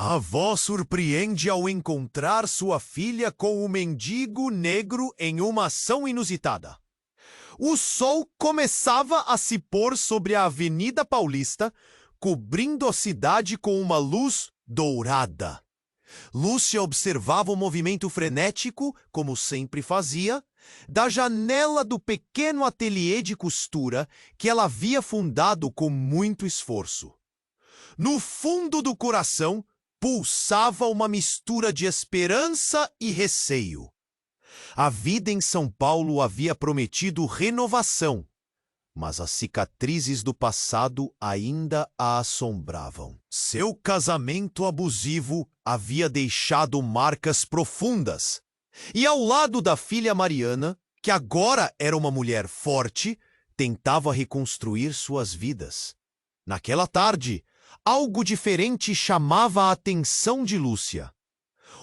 A avó surpreende ao encontrar sua filha com o mendigo negro em uma ação inusitada. O sol começava a se pôr sobre a Avenida Paulista, cobrindo a cidade com uma luz dourada. Lúcia observava o movimento frenético, como sempre fazia, da janela do pequeno ateliê de costura que ela havia fundado com muito esforço. No fundo do coração, pulsava uma mistura de esperança e receio. A vida em São Paulo havia prometido renovação, mas as cicatrizes do passado ainda a assombravam. Seu casamento abusivo havia deixado marcas profundas, e ao lado da filha Mariana, que agora era uma mulher forte, tentava reconstruir suas vidas. Naquela tarde, algo diferente chamava a atenção de Lúcia.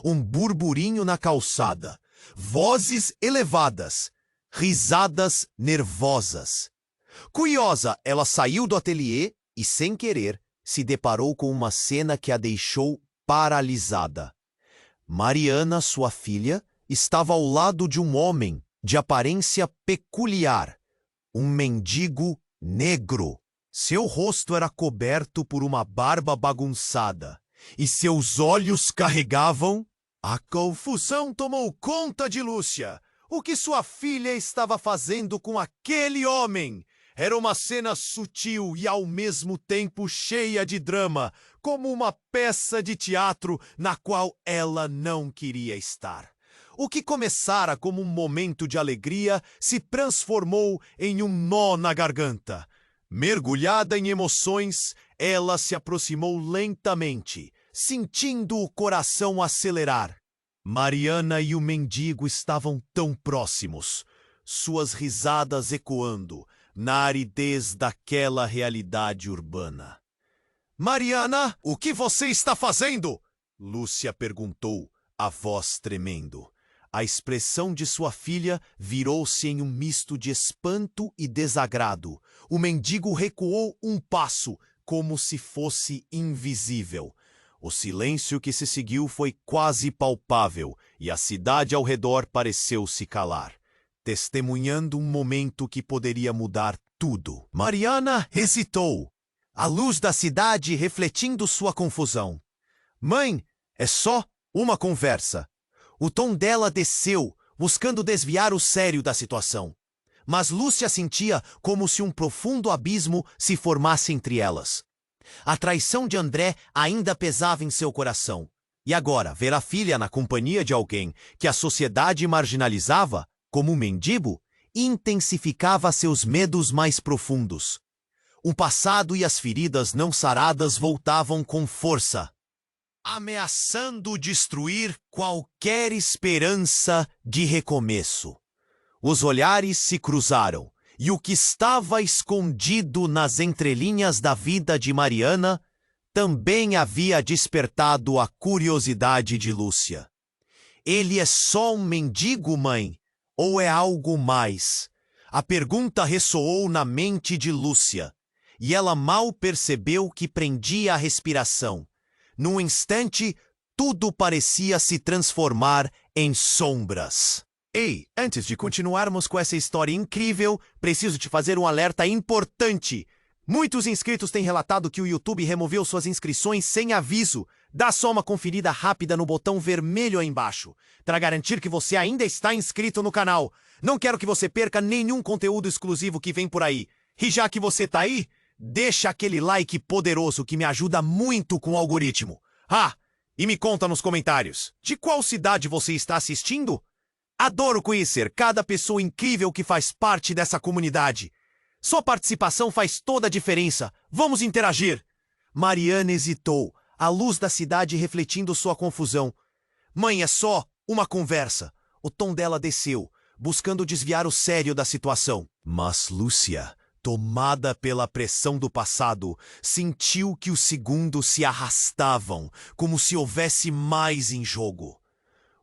Um burburinho na calçada, vozes elevadas, risadas nervosas. Curiosa, ela saiu do ateliê e, sem querer, se deparou com uma cena que a deixou paralisada. Mariana, sua filha, estava ao lado de um homem de aparência peculiar, um mendigo negro. Seu rosto era coberto por uma barba bagunçada e seus olhos carregavam... A confusão tomou conta de Lúcia. O que sua filha estava fazendo com aquele homem? Era uma cena sutil e ao mesmo tempo cheia de drama, como uma peça de teatro na qual ela não queria estar. O que começara como um momento de alegria se transformou em um nó na garganta. Mergulhada em emoções, ela se aproximou lentamente, sentindo o coração acelerar. Mariana e o mendigo estavam tão próximos, suas risadas ecoando na aridez daquela realidade urbana. "Mariana, o que você está fazendo?" Lúcia perguntou, a voz tremendo. A expressão de sua filha virou-se em um misto de espanto e desagrado. O mendigo recuou um passo, como se fosse invisível. O silêncio que se seguiu foi quase palpável e a cidade ao redor pareceu se calar, testemunhando um momento que poderia mudar tudo. Mariana hesitou, a luz da cidade refletindo sua confusão. "Mãe, é só uma conversa." O tom dela desceu, buscando desviar o sério da situação. Mas Lúcia sentia como se um profundo abismo se formasse entre elas. A traição de André ainda pesava em seu coração. E agora, ver a filha na companhia de alguém que a sociedade marginalizava, como um mendigo, intensificava seus medos mais profundos. O passado e as feridas não saradas voltavam com força, ameaçando destruir qualquer esperança de recomeço. Os olhares se cruzaram, e o que estava escondido nas entrelinhas da vida de Mariana também havia despertado a curiosidade de Lúcia. "Ele é só um mendigo, mãe? Ou é algo mais?" A pergunta ressoou na mente de Lúcia, e ela mal percebeu que prendia a respiração. Num instante, tudo parecia se transformar em sombras. Ei, antes de continuarmos com essa história incrível, preciso te fazer um alerta importante. Muitos inscritos têm relatado que o YouTube removeu suas inscrições sem aviso. Dá só uma conferida rápida no botão vermelho aí embaixo, para garantir que você ainda está inscrito no canal. Não quero que você perca nenhum conteúdo exclusivo que vem por aí. E já que você tá aí, deixa aquele like poderoso que me ajuda muito com o algoritmo. Ah, e me conta nos comentários, de qual cidade você está assistindo? Adoro conhecer cada pessoa incrível que faz parte dessa comunidade. Sua participação faz toda a diferença. Vamos interagir. Mariana hesitou, a luz da cidade refletindo sua confusão. "Mãe, é só uma conversa." O tom dela desceu, buscando desviar o sério da situação. Mas Lúcia, tomada pela pressão do passado, sentiu que os segundos se arrastavam, como se houvesse mais em jogo.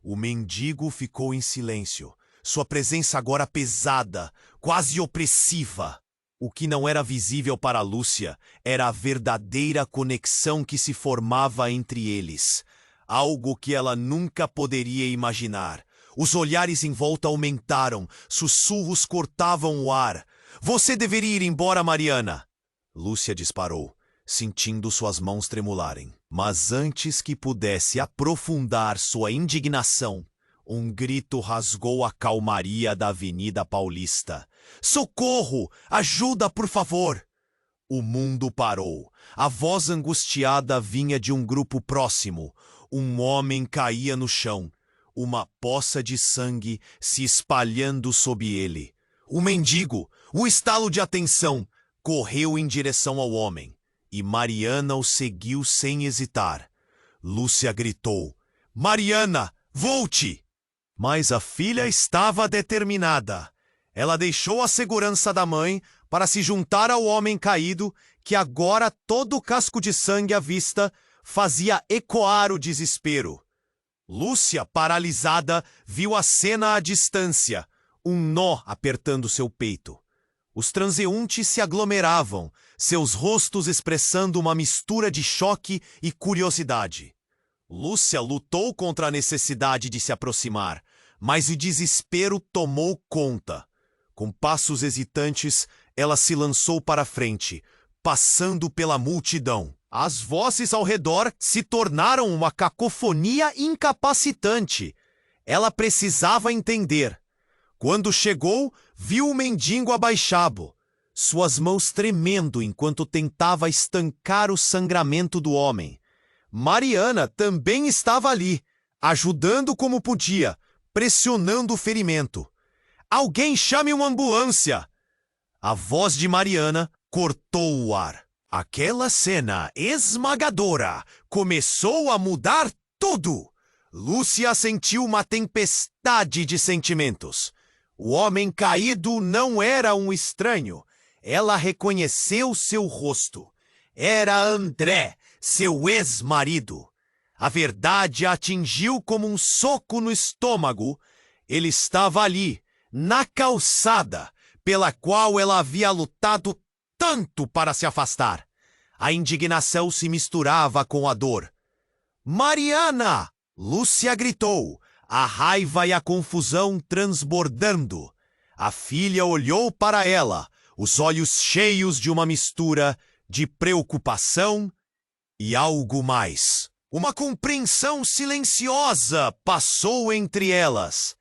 O mendigo ficou em silêncio, sua presença agora pesada, quase opressiva. O que não era visível para Lúcia era a verdadeira conexão que se formava entre eles. Algo que ela nunca poderia imaginar. Os olhares em volta aumentaram, sussurros cortavam o ar. Você deveria ir embora, Mariana. Lúcia disparou, sentindo suas mãos tremularem. Mas antes que pudesse aprofundar sua indignação, um grito rasgou a calmaria da Avenida Paulista. Socorro! Ajuda, por favor! O mundo parou. A voz angustiada vinha de um grupo próximo. Um homem caía no chão. Uma poça de sangue se espalhando sob ele. O mendigo, o estalo de atenção, correu em direção ao homem. E Mariana o seguiu sem hesitar. Lúcia gritou: Mariana, volte! Mas a filha estava determinada. Ela deixou a segurança da mãe para se juntar ao homem caído, que agora todo o casco de sangue à vista fazia ecoar o desespero. Lúcia, paralisada, viu a cena à distância, um nó apertando seu peito. Os transeuntes se aglomeravam, seus rostos expressando uma mistura de choque e curiosidade. Lúcia lutou contra a necessidade de se aproximar, mas o desespero tomou conta. Com passos hesitantes, ela se lançou para frente, passando pela multidão. As vozes ao redor se tornaram uma cacofonia incapacitante. Ela precisava entender. Quando chegou, viu o mendigo abaixado, suas mãos tremendo enquanto tentava estancar o sangramento do homem. Mariana também estava ali, ajudando como podia, pressionando o ferimento. Alguém chame uma ambulância! A voz de Mariana cortou o ar. Aquela cena esmagadora começou a mudar tudo. Lúcia sentiu uma tempestade de sentimentos. O homem caído não era um estranho. Ela reconheceu seu rosto. Era André, seu ex-marido. A verdade a atingiu como um soco no estômago. Ele estava ali, na calçada, pela qual ela havia lutado tanto para se afastar. A indignação se misturava com a dor. Mariana! Lúcia gritou, a raiva e a confusão transbordando. A filha olhou para ela, os olhos cheios de uma mistura de preocupação e algo mais. Uma compreensão silenciosa passou entre elas.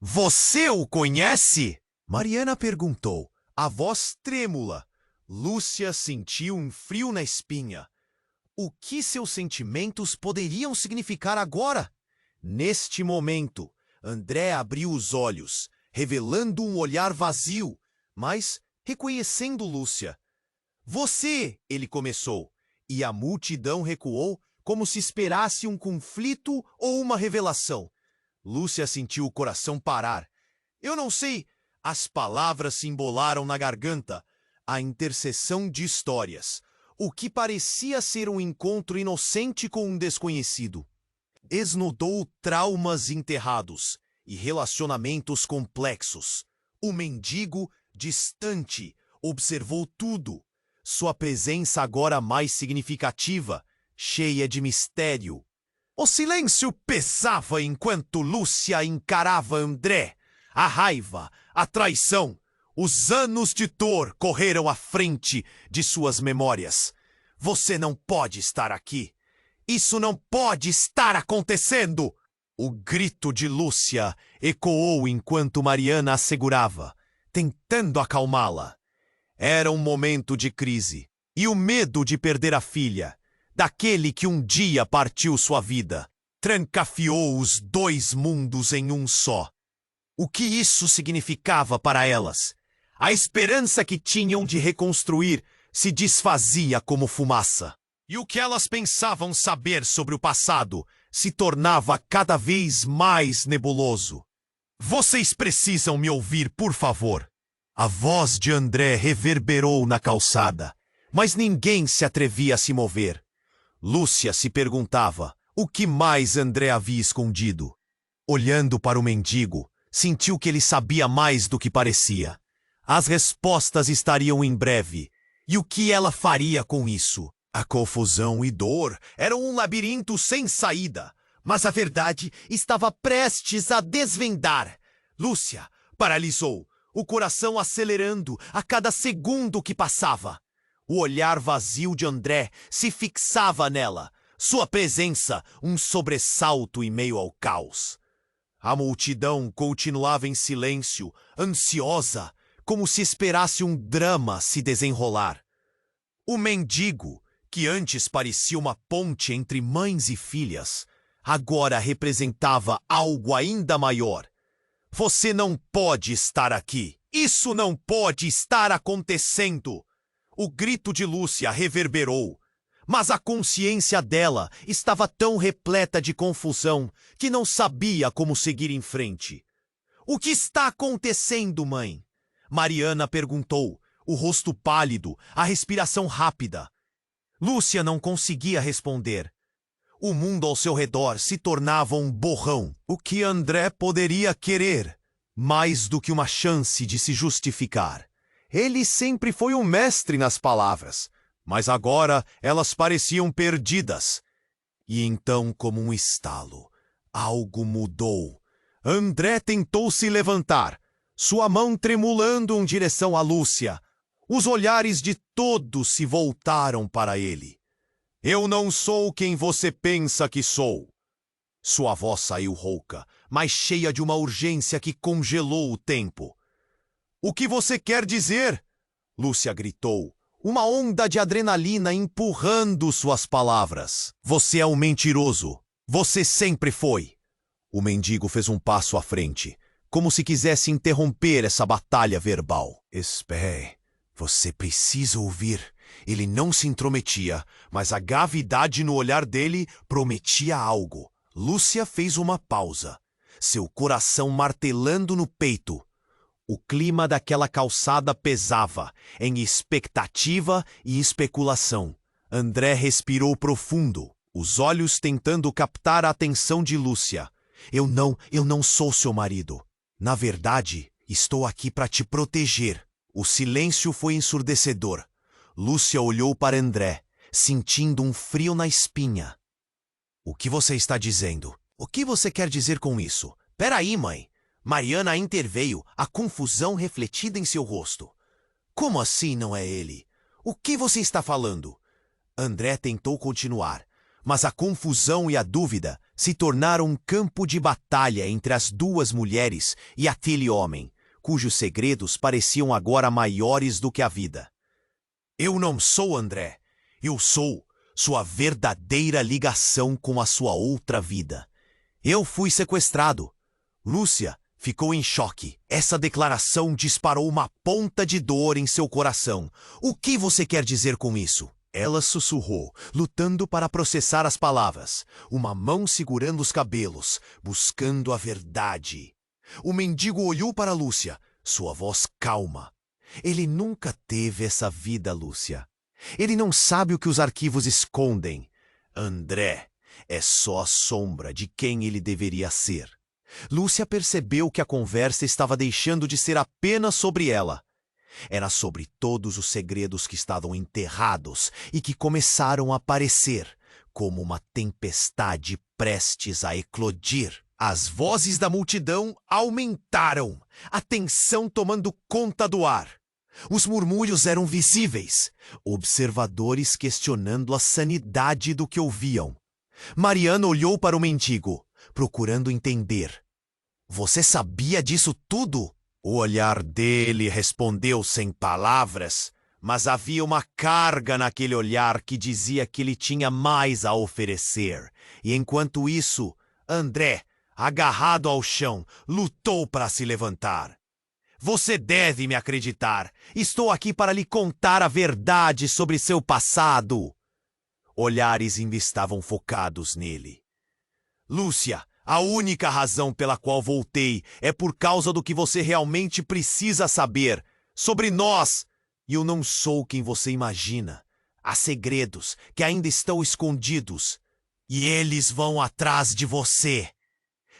Você o conhece? Mariana perguntou, a voz trêmula. Lúcia sentiu um frio na espinha. O que seus sentimentos poderiam significar agora? Neste momento, André abriu os olhos, revelando um olhar vazio, mas reconhecendo Lúcia. Você, ele começou, e a multidão recuou como se esperasse um conflito ou uma revelação. Lúcia sentiu o coração parar. Eu não sei. As palavras se embolaram na garganta. A interseção de histórias. O que parecia ser um encontro inocente com um desconhecido. Esnudou traumas enterrados e relacionamentos complexos. O mendigo, distante, observou tudo. Sua presença agora mais significativa, cheia de mistério. O silêncio pesava enquanto Lúcia encarava André. A raiva, a traição, os anos de dor correram à frente de suas memórias. Você não pode estar aqui. Isso não pode estar acontecendo! O grito de Lúcia ecoou enquanto Mariana a segurava, tentando acalmá-la. Era um momento de crise, e o medo de perder a filha, daquele que um dia partiu sua vida, trancafiou os dois mundos em um só. O que isso significava para elas? A esperança que tinham de reconstruir se desfazia como fumaça. E o que elas pensavam saber sobre o passado se tornava cada vez mais nebuloso. Vocês precisam me ouvir, por favor. A voz de André reverberou na calçada, mas ninguém se atrevia a se mover. Lúcia se perguntava o que mais André havia escondido. Olhando para o mendigo, sentiu que ele sabia mais do que parecia. As respostas estariam em breve. E o que ela faria com isso? A confusão e dor eram um labirinto sem saída. Mas a verdade estava prestes a desvendar. Lúcia paralisou, o coração acelerando a cada segundo que passava. O olhar vazio de André se fixava nela. Sua presença, um sobressalto em meio ao caos. A multidão continuava em silêncio, ansiosa, como se esperasse um drama se desenrolar. O mendigo, que antes parecia uma ponte entre mães e filhas, agora representava algo ainda maior. Você não pode estar aqui. Isso não pode estar acontecendo. O grito de Lúcia reverberou, mas a consciência dela estava tão repleta de confusão que não sabia como seguir em frente. O que está acontecendo, mãe? Mariana perguntou, o rosto pálido, a respiração rápida. Lúcia não conseguia responder. O mundo ao seu redor se tornava um borrão. O que André poderia querer? Mais do que uma chance de se justificar. Ele sempre foi um mestre nas palavras, mas agora elas pareciam perdidas. E então, como um estalo, algo mudou. André tentou se levantar, sua mão tremulando em direção a Lúcia. Os olhares de todos se voltaram para ele. Eu não sou quem você pensa que sou. Sua voz saiu rouca, mas cheia de uma urgência que congelou o tempo. O que você quer dizer? Lúcia gritou, uma onda de adrenalina empurrando suas palavras. Você é um mentiroso. Você sempre foi. O mendigo fez um passo à frente, como se quisesse interromper essa batalha verbal. Espere, você precisa ouvir. Ele não se intrometia, mas a gravidade no olhar dele prometia algo. Lúcia fez uma pausa, seu coração martelando no peito. O clima daquela calçada pesava, em expectativa e especulação. André respirou profundo, os olhos tentando captar a atenção de Lúcia. Eu não sou seu marido. Na verdade, estou aqui para te proteger. O silêncio foi ensurdecedor. Lúcia olhou para André, sentindo um frio na espinha. O que você está dizendo? O que você quer dizer com isso? Peraí, mãe. Mariana interveio, a confusão refletida em seu rosto. Como assim não é ele? O que você está falando? André tentou continuar, mas a confusão e a dúvida se tornaram um campo de batalha entre as duas mulheres e aquele homem, cujos segredos pareciam agora maiores do que a vida. Eu não sou André. Eu sou sua verdadeira ligação com a sua outra vida. Eu fui sequestrado. Lúcia ficou em choque. Essa declaração disparou uma ponta de dor em seu coração. O que você quer dizer com isso? Ela sussurrou, lutando para processar as palavras, uma mão segurando os cabelos, buscando a verdade. O mendigo olhou para Lúcia, sua voz calma. Ele nunca teve essa vida, Lúcia. Ele não sabe o que os arquivos escondem. André é só a sombra de quem ele deveria ser. Lúcia percebeu que a conversa estava deixando de ser apenas sobre ela. Era sobre todos os segredos que estavam enterrados e que começaram a aparecer, como uma tempestade prestes a eclodir. As vozes da multidão aumentaram, a tensão tomando conta do ar. Os murmúrios eram visíveis, observadores questionando a sanidade do que ouviam. Mariana olhou para o mendigo, procurando entender. Você sabia disso tudo? O olhar dele respondeu sem palavras, mas havia uma carga naquele olhar que dizia que ele tinha mais a oferecer. E enquanto isso, André, agarrado ao chão, lutou para se levantar. Você deve me acreditar. Estou aqui para lhe contar a verdade sobre seu passado. Olhares ainda estavam focados nele. Lúcia, a única razão pela qual voltei é por causa do que você realmente precisa saber sobre nós. E eu não sou quem você imagina. Há segredos que ainda estão escondidos. E eles vão atrás de você.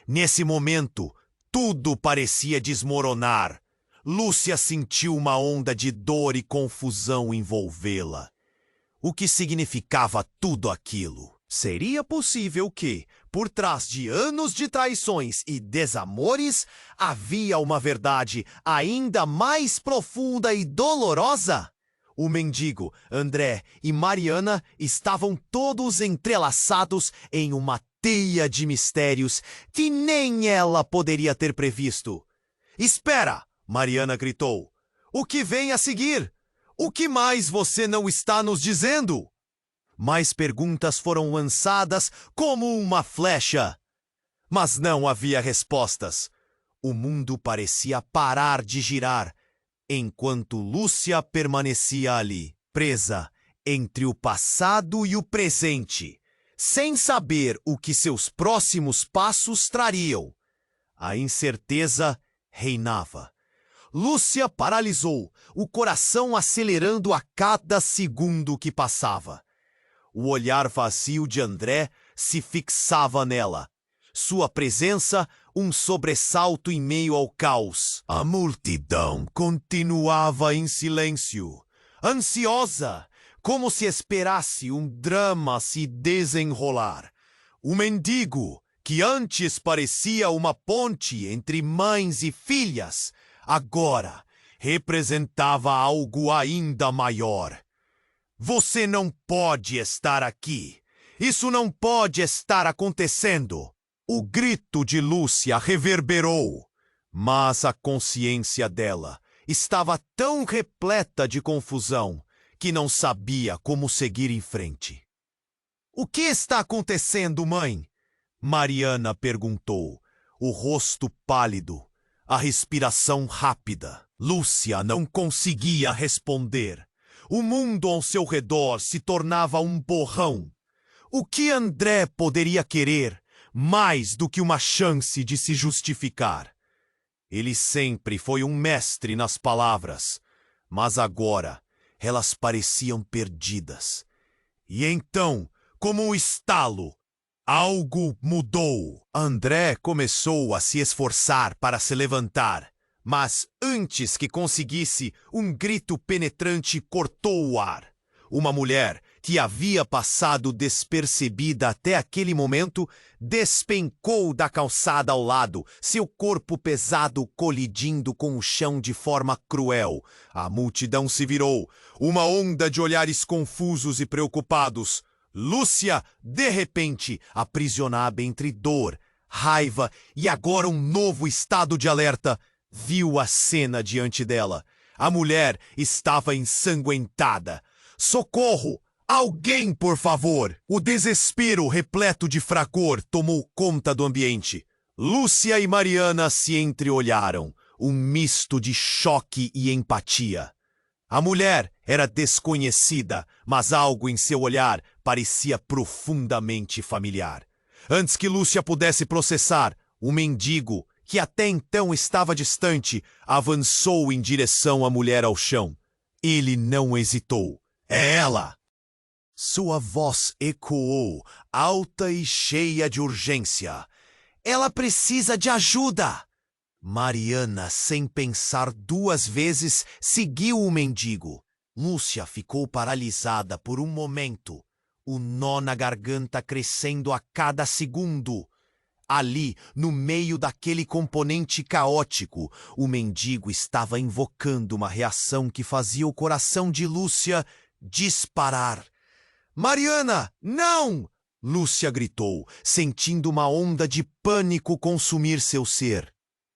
Nesse momento, tudo parecia desmoronar. Lúcia sentiu uma onda de dor e confusão envolvê-la. O que significava tudo aquilo? Seria possível que, por trás de anos de traições e desamores, havia uma verdade ainda mais profunda e dolorosa? O mendigo, André e Mariana estavam todos entrelaçados em uma teia de mistérios que nem ela poderia ter previsto. Espera! Mariana gritou. O que vem a seguir? O que mais você não está nos dizendo? Mais perguntas foram lançadas como uma flecha. Mas não havia respostas. O mundo parecia parar de girar, enquanto Lúcia permanecia ali, presa entre o passado e o presente, sem saber o que seus próximos passos trariam. A incerteza reinava. Lúcia paralisou, o coração acelerando a cada segundo que passava. O olhar vazio de André se fixava nela. Sua presença, um sobressalto em meio ao caos. A multidão continuava em silêncio, ansiosa, como se esperasse um drama se desenrolar. O mendigo, que antes parecia uma ponte entre mães e filhas, agora representava algo ainda maior. Você não pode estar aqui. Isso não pode estar acontecendo. O grito de Lúcia reverberou, mas a consciência dela estava tão repleta de confusão que não sabia como seguir em frente. O que está acontecendo, mãe? Mariana perguntou, o rosto pálido, a respiração rápida. Lúcia não conseguia responder. O mundo ao seu redor se tornava um borrão. O que André poderia querer mais do que uma chance de se justificar? Ele sempre foi um mestre nas palavras, mas agora elas pareciam perdidas. E então, como um estalo, algo mudou. André começou a se esforçar para se levantar, mas antes que conseguisse, um grito penetrante cortou o ar. Uma mulher, que havia passado despercebida até aquele momento, despencou da calçada ao lado, seu corpo pesado colidindo com o chão de forma cruel. A multidão se virou, uma onda de olhares confusos e preocupados. Lúcia, de repente, aprisionada entre dor, raiva e agora um novo estado de alerta, viu a cena diante dela. A mulher estava ensanguentada. Socorro! Alguém, por favor! O desespero repleto de fragor tomou conta do ambiente. Lúcia e Mariana se entreolharam, um misto de choque e empatia. A mulher era desconhecida, mas algo em seu olhar parecia profundamente familiar. Antes que Lúcia pudesse processar, o mendigo, que até então estava distante, avançou em direção à mulher ao chão. Ele não hesitou. É ela! Sua voz ecoou, alta e cheia de urgência. Ela precisa de ajuda! Mariana, sem pensar duas vezes, seguiu o mendigo. Lúcia ficou paralisada por um momento, o nó na garganta crescendo a cada segundo. Ali, no meio daquele componente caótico, o mendigo estava invocando uma reação que fazia o coração de Lúcia disparar. Mariana, não! Lúcia gritou, sentindo uma onda de pânico consumir seu ser.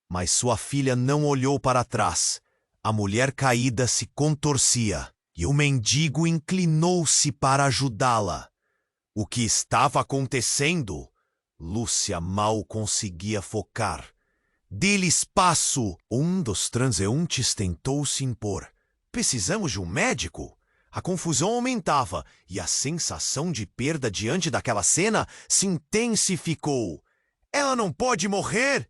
Mas sua filha não olhou para trás. A mulher caída se contorcia e o mendigo inclinou-se para ajudá-la. O que estava acontecendo? Lúcia mal conseguia focar. Dê-lhe espaço! Um dos transeuntes tentou se impor. Precisamos de um médico? A confusão aumentava e a sensação de perda diante daquela cena se intensificou. Ela não pode morrer!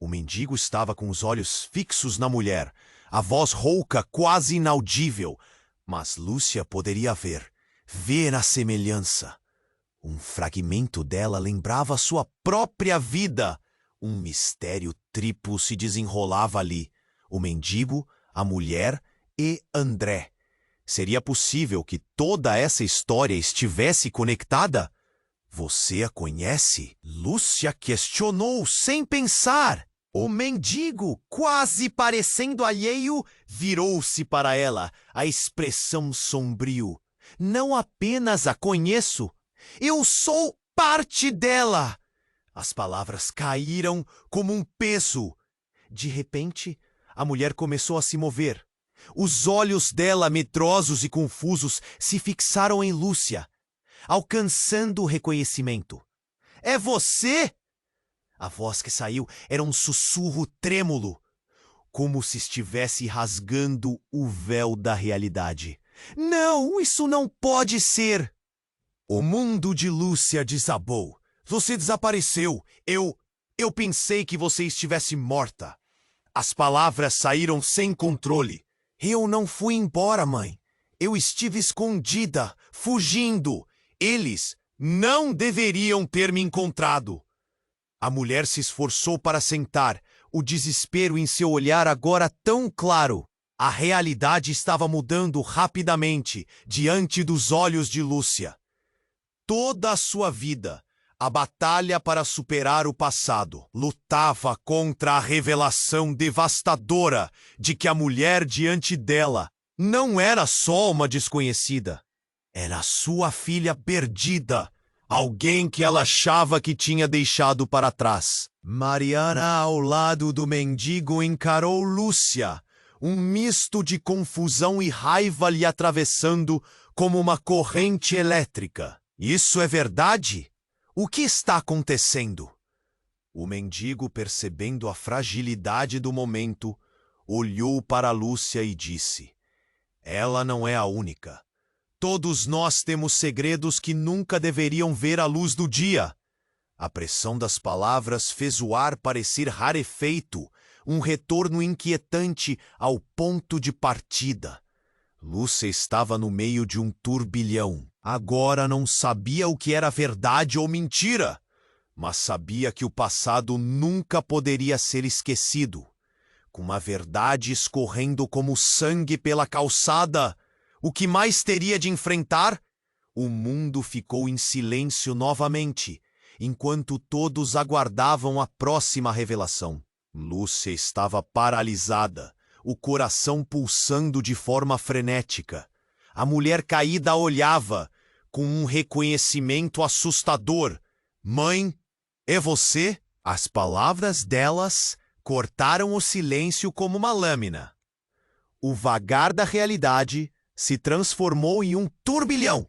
O mendigo estava com os olhos fixos na mulher, a voz rouca quase inaudível, mas Lúcia poderia ver a semelhança. Um fragmento dela lembrava sua própria vida. Um mistério triplo se desenrolava ali. o mendigo, a mulher e André. Seria possível que toda essa história estivesse conectada? Você a conhece? Lúcia questionou sem pensar. O mendigo, quase parecendo alheio, virou-se para ela, a expressão sombrio. Não apenas a conheço, eu sou parte dela. As palavras caíram como um peso. De repente, a mulher começou a se mover. Os olhos dela, medrosos e confusos, se fixaram em Lúcia, alcançando o reconhecimento. É você? A voz que saiu era um sussurro trêmulo, como se estivesse rasgando o véu da realidade. Não, isso não pode ser! O mundo de Lúcia desabou. Você desapareceu. Eu pensei que você estivesse morta. As palavras saíram sem controle. Eu não fui embora, mãe. Eu estive escondida, fugindo. Eles não deveriam ter me encontrado. A mulher se esforçou para sentar, o desespero em seu olhar agora tão claro. A realidade estava mudando rapidamente diante dos olhos de Lúcia. Toda a sua vida, a batalha para superar o passado, lutava contra a revelação devastadora de que a mulher diante dela não era só uma desconhecida. Era sua filha perdida, alguém que ela achava que tinha deixado para trás. Mariana, ao lado do mendigo, encarou Lúcia, um misto de confusão e raiva lhe atravessando como uma corrente elétrica. Isso é verdade? O que está acontecendo? O mendigo, percebendo a fragilidade do momento, olhou para Lúcia e disse: Ela não é a única. Todos nós temos segredos que nunca deveriam ver a luz do dia. A pressão das palavras fez o ar parecer rarefeito, um retorno inquietante ao ponto de partida. Lúcia estava no meio de um turbilhão. Agora não sabia o que era verdade ou mentira, mas sabia que o passado nunca poderia ser esquecido. Com a verdade escorrendo como sangue pela calçada, o que mais teria de enfrentar? O mundo ficou em silêncio novamente, enquanto todos aguardavam a próxima revelação. Lúcia estava paralisada, o coração pulsando de forma frenética. A mulher caída a olhava, com um reconhecimento assustador. Mãe, é você? As palavras delas cortaram o silêncio como uma lâmina. O vagar da realidade se transformou em um turbilhão.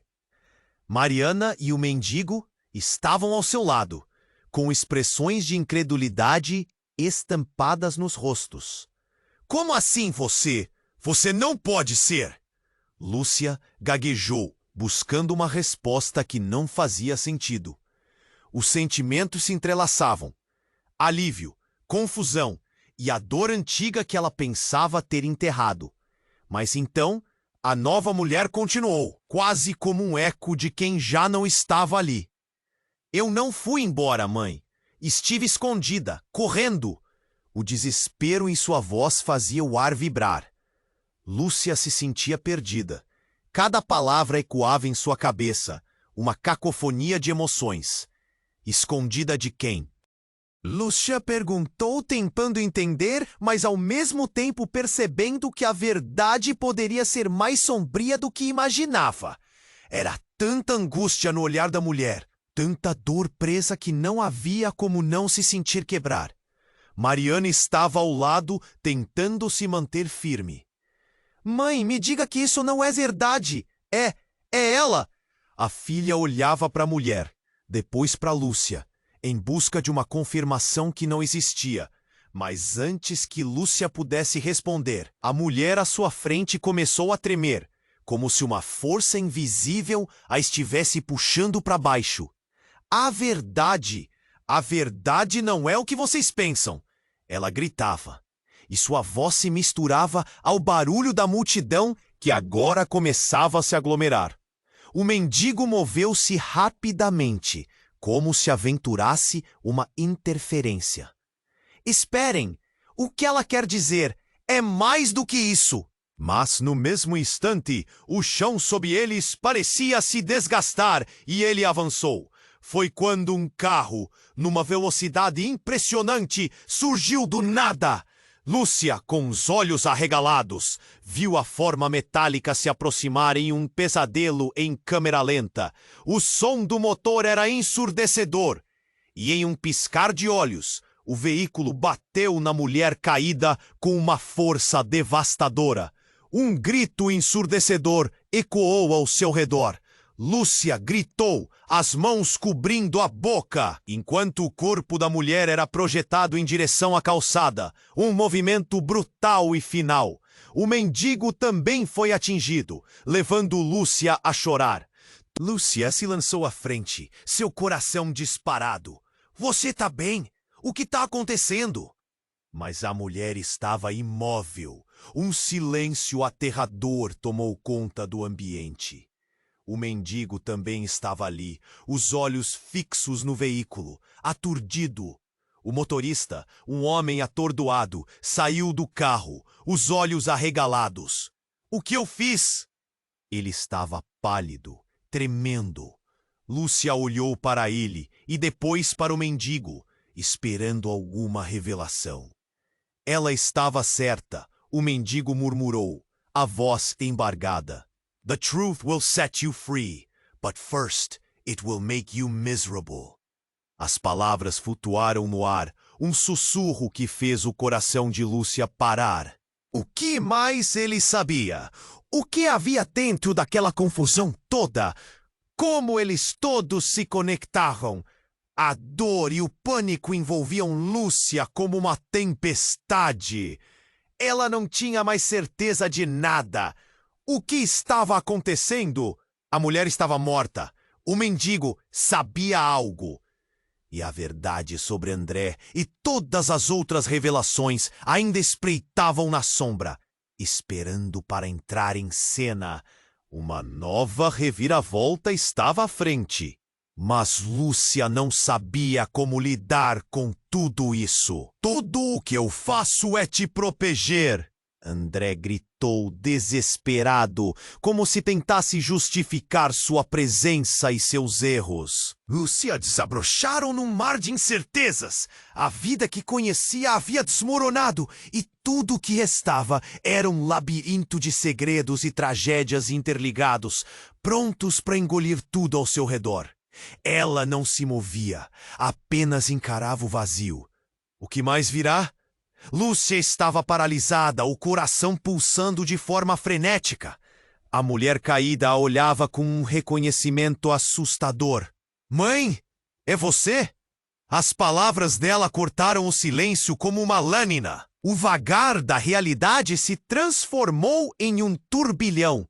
Mariana e o mendigo estavam ao seu lado, com expressões de incredulidade estampadas nos rostos. Como assim você? Você não pode ser! Lúcia gaguejou, buscando uma resposta que não fazia sentido. Os sentimentos se entrelaçavam. Alívio, confusão e a dor antiga que ela pensava ter enterrado. Mas então, a nova mulher continuou, quase como um eco de quem já não estava ali. Eu não fui embora, mãe. Estive escondida, correndo. O desespero em sua voz fazia o ar vibrar. Lúcia se sentia perdida. Cada palavra ecoava em sua cabeça, uma cacofonia de emoções. Escondida de quem? Lúcia perguntou, tentando entender, mas ao mesmo tempo percebendo que a verdade poderia ser mais sombria do que imaginava. Era tanta angústia no olhar da mulher, tanta dor presa que não havia como não se sentir quebrar. Mariana estava ao lado, tentando se manter firme. Mãe, me diga que isso não é verdade. É ela. A filha olhava para a mulher, depois para Lúcia, em busca de uma confirmação que não existia. Mas antes que Lúcia pudesse responder, a mulher à sua frente começou a tremer, como se uma força invisível a estivesse puxando para baixo. A verdade não é o que vocês pensam. Ela gritava, e sua voz se misturava ao barulho da multidão que agora começava a se aglomerar. O mendigo moveu-se rapidamente, como se aventurasse uma interferência. Esperem! O que ela quer dizer? É mais do que isso. Mas, no mesmo instante, o chão sob eles parecia se desgastar e ele avançou. Foi quando um carro, numa velocidade impressionante, surgiu do nada. Lúcia, com os olhos arregalados, viu a forma metálica se aproximar em um pesadelo em câmera lenta. O som do motor era ensurdecedor. E em um piscar de olhos, o veículo bateu na mulher caída com uma força devastadora. Um grito ensurdecedor ecoou ao seu redor. Lúcia gritou, as mãos cobrindo a boca, enquanto o corpo da mulher era projetado em direção à calçada. Um movimento brutal e final. O mendigo também foi atingido, levando Lúcia a chorar. Lúcia se lançou à frente, seu coração disparado. Você tá bem? O que tá acontecendo? Mas a mulher estava imóvel. Um silêncio aterrador tomou conta do ambiente. O mendigo também estava ali, os olhos fixos no veículo, aturdido. O motorista, um homem atordoado, saiu do carro, os olhos arregalados. O que eu fiz? Ele estava pálido, tremendo. Lúcia olhou para ele e depois para o mendigo, esperando alguma revelação. Ela estava certa, o mendigo murmurou, a voz embargada. The truth will set you free, but first it will make you miserable. As palavras flutuaram no ar, um sussurro que fez o coração de Lúcia parar. O que mais ele sabia? O que havia dentro daquela confusão toda? Como eles todos se conectavam? A dor e o pânico envolviam Lúcia como uma tempestade. Ela não tinha mais certeza de nada. O que estava acontecendo? A mulher estava morta. O mendigo sabia algo. E a verdade sobre André e todas as outras revelações ainda espreitavam na sombra, esperando para entrar em cena. Uma nova reviravolta estava à frente. Mas Lúcia não sabia como lidar com tudo isso. Tudo o que eu faço é te proteger. André gritou desesperado, como se tentasse justificar sua presença e seus erros. Lúcia desabrocharam num mar de incertezas. A vida que conhecia havia desmoronado e tudo o que restava era um labirinto de segredos e tragédias interligados, prontos para engolir tudo ao seu redor. Ela não se movia, apenas encarava o vazio. O que mais virá? Lúcia estava paralisada, o coração pulsando de forma frenética. A mulher caída a olhava com um reconhecimento assustador. Mãe, é você? As palavras dela cortaram o silêncio como uma lâmina. O vagar da realidade se transformou em um turbilhão.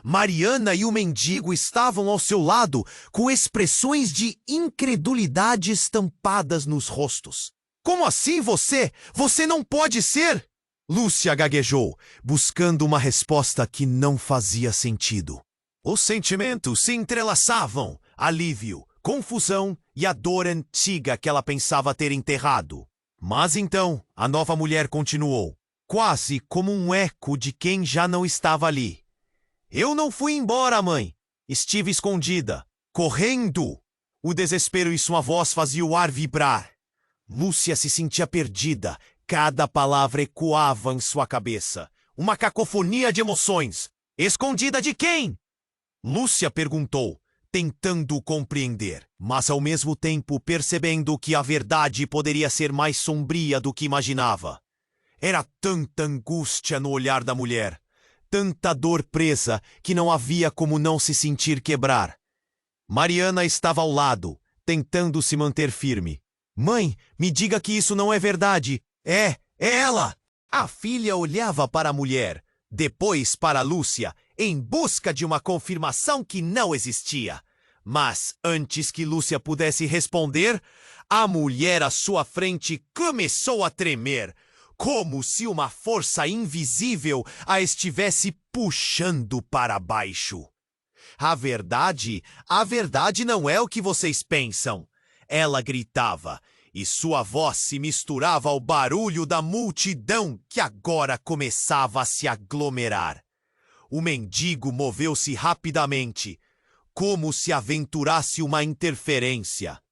Mariana e o mendigo estavam ao seu lado, com expressões de incredulidade estampadas nos rostos. Como assim você? Você não pode ser! Lúcia gaguejou, buscando uma resposta que não fazia sentido. Os sentimentos se entrelaçavam, alívio, confusão e a dor antiga que ela pensava ter enterrado. Mas então, a nova mulher continuou, quase como um eco de quem já não estava ali. Eu não fui embora, mãe. Estive escondida, correndo. O desespero em sua voz fazia o ar vibrar. Lúcia se sentia perdida. Cada palavra ecoava em sua cabeça. Uma cacofonia de emoções. Escondida de quem? Lúcia perguntou, tentando compreender, mas ao mesmo tempo percebendo que a verdade poderia ser mais sombria do que imaginava. Era tanta angústia no olhar da mulher. Tanta dor presa que não havia como não se sentir quebrar. Mariana estava ao lado, tentando se manter firme. Mãe, me diga que isso não é verdade. É ela! A filha olhava para a mulher, depois para Lúcia, em busca de uma confirmação que não existia. Mas, antes que Lúcia pudesse responder, a mulher à sua frente começou a tremer, como se uma força invisível a estivesse puxando para baixo. A verdade não é o que vocês pensam, ela gritava, e sua voz se misturava ao barulho da multidão que agora começava a se aglomerar. O mendigo moveu-se rapidamente, como se aventurasse uma interferência.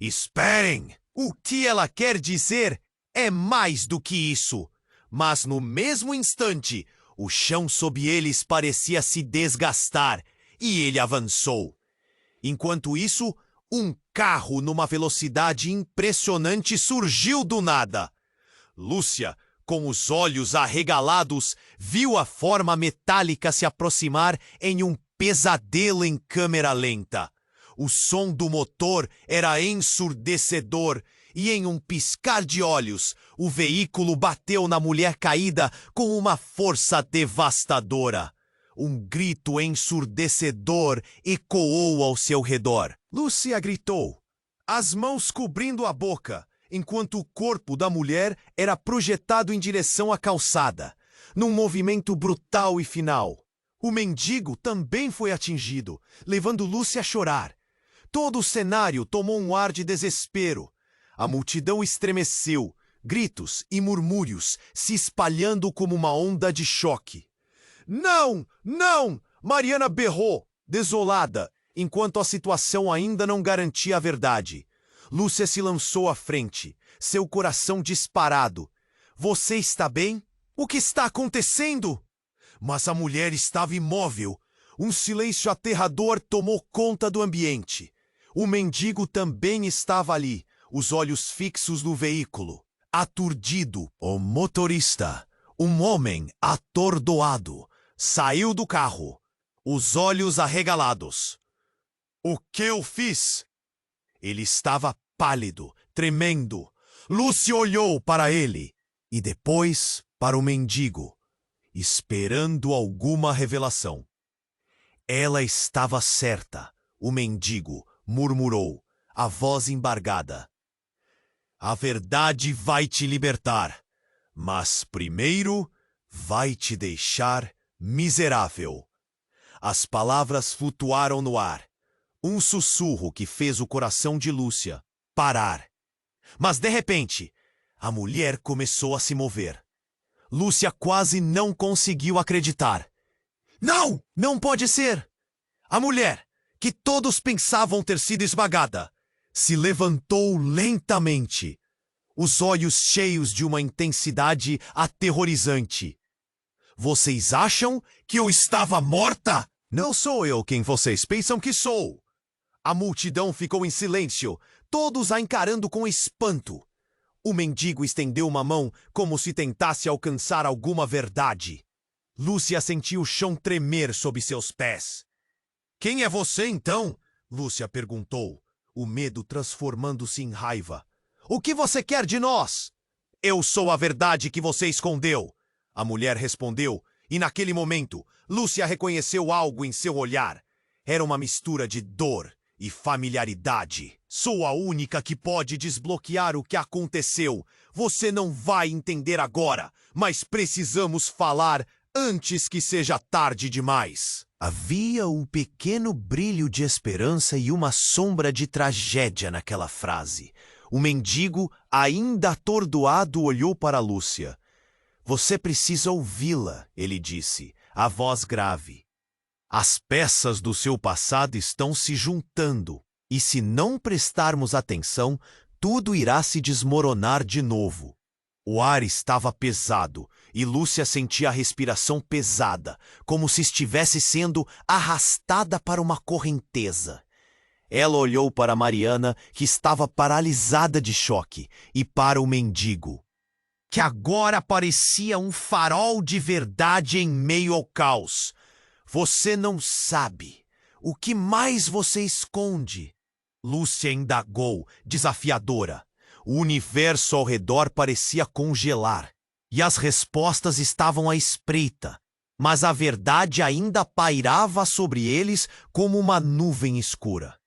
Esperem! O que ela quer dizer é mais do que isso. Mas no mesmo instante, o chão sob eles parecia se desgastar e ele avançou. Enquanto isso, um carro numa velocidade impressionante surgiu do nada. Lúcia, com os olhos arregalados, viu a forma metálica se aproximar em um pesadelo em câmera lenta. O som do motor era ensurdecedor e, em um piscar de olhos, o veículo bateu na mulher caída com uma força devastadora. Um grito ensurdecedor ecoou ao seu redor. Lúcia gritou, as mãos cobrindo a boca, enquanto o corpo da mulher era projetado em direção à calçada, num movimento brutal e final. O mendigo também foi atingido, levando Lúcia a chorar. Todo o cenário tomou um ar de desespero. A multidão estremeceu, gritos e murmúrios se espalhando como uma onda de choque. Não! Não! Mariana berrou, desolada, enquanto a situação ainda não garantia a verdade. Lúcia se lançou à frente, seu coração disparado. Você está bem? O que está acontecendo? Mas a mulher estava imóvel. Um silêncio aterrador tomou conta do ambiente. O mendigo também estava ali, os olhos fixos no veículo. Aturdido, o motorista, um homem atordoado, saiu do carro, os olhos arregalados. O que eu fiz? Ele estava pálido, tremendo. Lúcia olhou para ele e depois para o mendigo, esperando alguma revelação. Ela estava certa, o mendigo murmurou, a voz embargada. A verdade vai te libertar, mas primeiro vai te deixar miserável. As palavras flutuaram no ar. Um sussurro que fez o coração de Lúcia parar. Mas de repente, a mulher começou a se mover. Lúcia quase não conseguiu acreditar. Não! Não pode ser! A mulher, que todos pensavam ter sido esmagada, se levantou lentamente, os olhos cheios de uma intensidade aterrorizante. Vocês acham que eu estava morta? Não sou eu quem vocês pensam que sou. A multidão ficou em silêncio, todos a encarando com espanto. O mendigo estendeu uma mão como se tentasse alcançar alguma verdade. Lúcia sentiu o chão tremer sob seus pés. Quem é você, então? Lúcia perguntou, o medo transformando-se em raiva. O que você quer de nós? Eu sou a verdade que você escondeu. A mulher respondeu, e naquele momento, Lúcia reconheceu algo em seu olhar. Era uma mistura de dor e familiaridade. Sou a única que pode desbloquear o que aconteceu. Você não vai entender agora, mas precisamos falar antes que seja tarde demais. Havia um pequeno brilho de esperança e uma sombra de tragédia naquela frase. O mendigo, ainda atordoado, olhou para Lúcia. Você precisa ouvi-la, ele disse, a voz grave. As peças do seu passado estão se juntando, e se não prestarmos atenção, tudo irá se desmoronar de novo. O ar estava pesado, e Lúcia sentia a respiração pesada, como se estivesse sendo arrastada para uma correnteza. Ela olhou para Mariana, que estava paralisada de choque, e para o mendigo, que agora parecia um farol de verdade em meio ao caos. Você não sabe. O que mais você esconde? Lúcia indagou, desafiadora. O universo ao redor parecia congelar, e as respostas estavam à espreita, mas a verdade ainda pairava sobre eles como uma nuvem escura.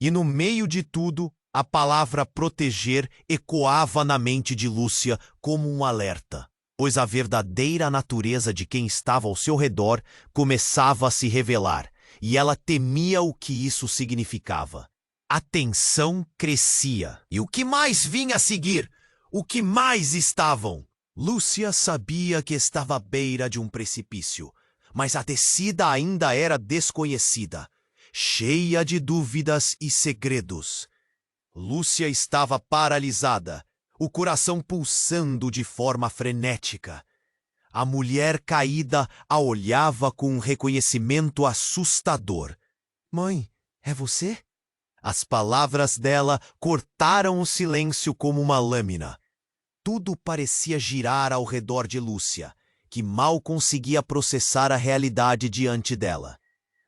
E no meio de tudo, a palavra proteger ecoava na mente de Lúcia como um alerta, pois a verdadeira natureza de quem estava ao seu redor começava a se revelar, e ela temia o que isso significava. A tensão crescia. E o que mais vinha a seguir? O que mais estavam? Lúcia sabia que estava à beira de um precipício, mas a descida ainda era desconhecida, cheia de dúvidas e segredos. Lúcia estava paralisada, o coração pulsando de forma frenética. A mulher caída a olhava com um reconhecimento assustador. Mãe, é você? As palavras dela cortaram o silêncio como uma lâmina. Tudo parecia girar ao redor de Lúcia, que mal conseguia processar a realidade diante dela.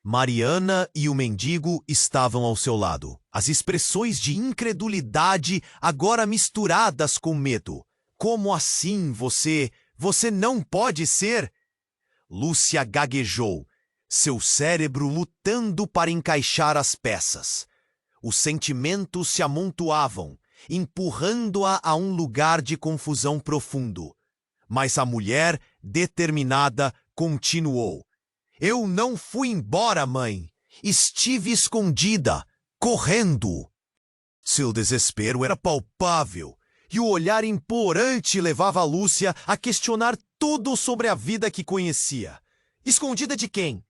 Mariana e o mendigo estavam ao seu lado. As expressões de incredulidade agora misturadas com medo. Como assim você não pode ser? Lúcia gaguejou, seu cérebro lutando para encaixar as peças. Os sentimentos se amontoavam, empurrando-a a um lugar de confusão profundo. Mas a mulher, determinada, continuou. Eu não fui embora, mãe. Estive escondida, correndo. Seu desespero era palpável, e o olhar implorante levava a Lúcia a questionar tudo sobre a vida que conhecia. Escondida de quem?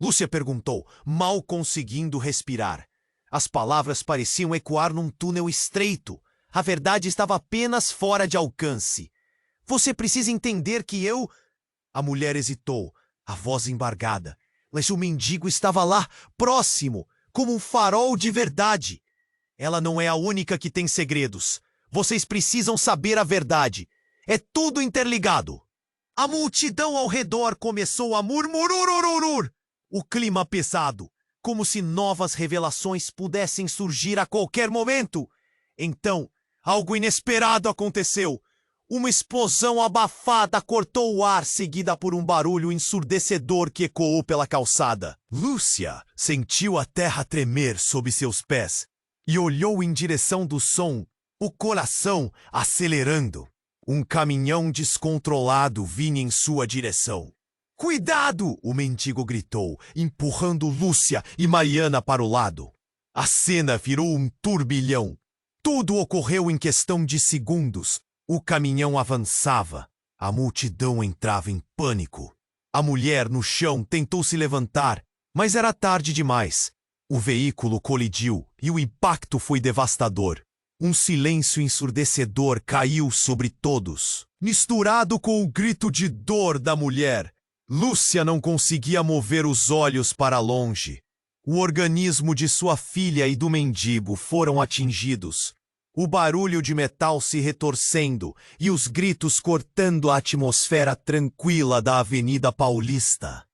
Lúcia perguntou, mal conseguindo respirar. As palavras pareciam ecoar num túnel estreito. A verdade estava apenas fora de alcance. Você precisa entender que eu... A mulher hesitou, a voz embargada. Mas o mendigo estava lá, próximo, como um farol de verdade. Ela não é a única que tem segredos. Vocês precisam saber a verdade. É tudo interligado. A multidão ao redor começou a murmurar. O clima pesado, como se novas revelações pudessem surgir a qualquer momento. Então, algo inesperado aconteceu. Uma explosão abafada cortou o ar, seguida por um barulho ensurdecedor que ecoou pela calçada. Lúcia sentiu a terra tremer sob seus pés e olhou em direção do som, o coração acelerando. Um caminhão descontrolado vinha em sua direção. Cuidado! O mendigo gritou, empurrando Lúcia e Mariana para o lado. A cena virou um turbilhão. Tudo ocorreu em questão de segundos. O caminhão avançava. A multidão entrava em pânico. A mulher no chão tentou se levantar, mas era tarde demais. O veículo colidiu e o impacto foi devastador. Um silêncio ensurdecedor caiu sobre todos, misturado com o grito de dor da mulher. Lúcia não conseguia mover os olhos para longe. O organismo de sua filha e do mendigo foram atingidos. O barulho de metal se retorcendo e os gritos cortando a atmosfera tranquila da Avenida Paulista.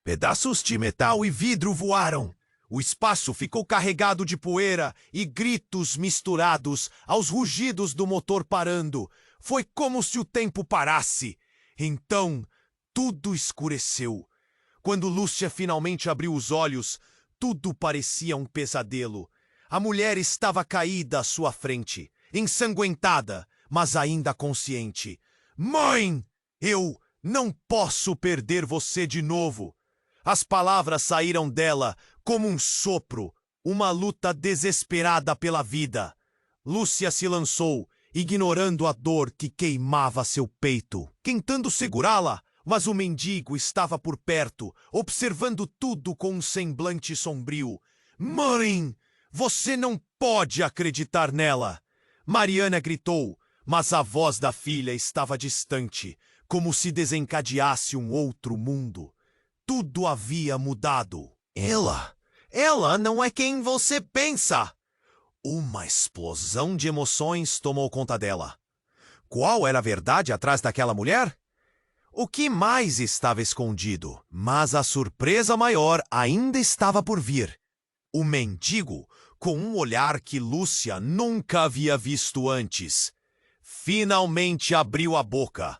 Pedaços de metal e vidro voaram. O espaço ficou carregado de poeira e gritos misturados aos rugidos do motor parando. Foi como se o tempo parasse. Então, tudo escureceu. Quando Lúcia finalmente abriu os olhos, tudo parecia um pesadelo. A mulher estava caída à sua frente, ensanguentada, mas ainda consciente. Mãe, eu não posso perder você de novo. As palavras saíram dela como um sopro, uma luta desesperada pela vida. Lúcia se lançou, ignorando a dor que queimava seu peito, tentando segurá-la, mas o mendigo estava por perto, observando tudo com um semblante sombrio. Mãe, você não pode acreditar nela! Mariana gritou, mas a voz da filha estava distante, como se desencadeasse um outro mundo. Tudo havia mudado. Ela não é quem você pensa! Uma explosão de emoções tomou conta dela. Qual era a verdade atrás daquela mulher? O que mais estava escondido? Mas a surpresa maior ainda estava por vir. O mendigo, com um olhar que Lúcia nunca havia visto antes, finalmente abriu a boca.